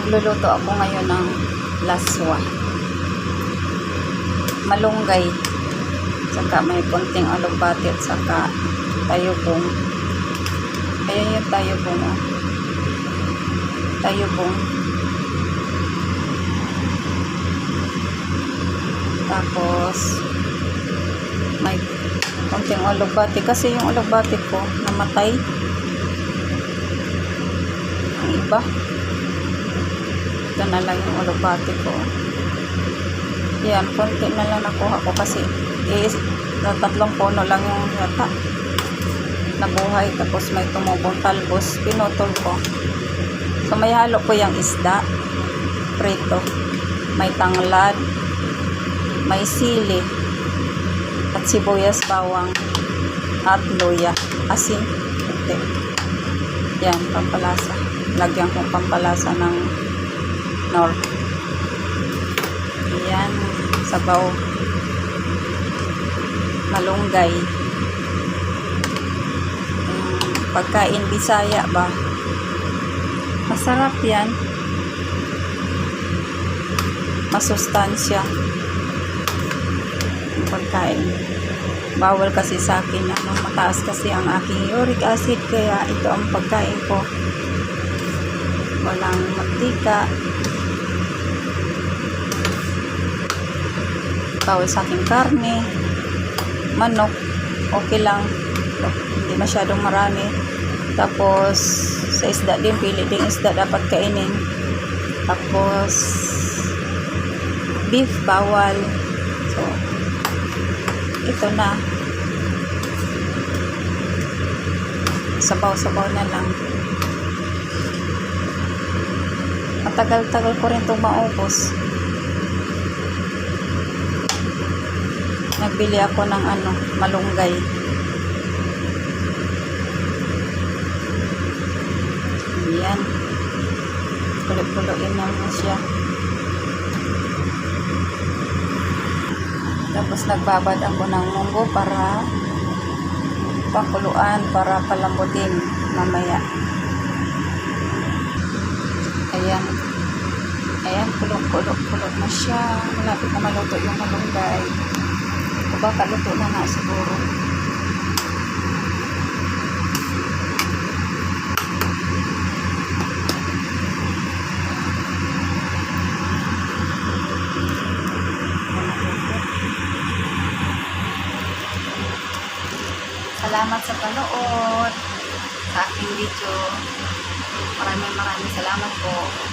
Magluluto ako ngayon ng laswa. Malunggay. Saka may konting alugbati at saka tayubong. Ayan yung tayubong. Oh. Tayubong. Tapos may konting alugbati kasi yung alugbati ko namatay. Ang iba. Ito na lang yung alugbati ko. Yan, konti na lang nakuha ko kasi tatlong puno lang yung yata nabuhay. Tapos may tumubong talbos, pinutol ko. So may halo ko yung isda prito, may tanglad, may sili at sibuyas, bawang at luya, asin, puti. Yan, pampalasa. Lagyan kong pampalasa ng nor. Yan, sabaw. Malunggay. Pagkain Bisaya ba? Masarap yan. Masustansya. Pagkain. Bawal kasi sa akin. Mataas kasi ang aking uric acid. Kaya ito ang pagkain ko. Walang mantika. Bawal sa aking karne. Manok. Okay lang. Hindi masyadong marami. Tapos sa isda din, pili din isda dapat kainin. Tapos beef bawal. So ito na, sabaw-sabaw na lang. Matagal-tagal ko rin itong maubos. Nagbili ako ng malunggay. Yan. Kulo-kuloin na mo siya. Tapos nagbabad ako ng munggo para pakuluan, para palambutin mamaya. Ayan. Ayan, kulog-kulog na siya. Malapit na maluto yung malunggay. O baka luto na nga siguro. Salamat sa panood sa aking video. Maraming salamat po.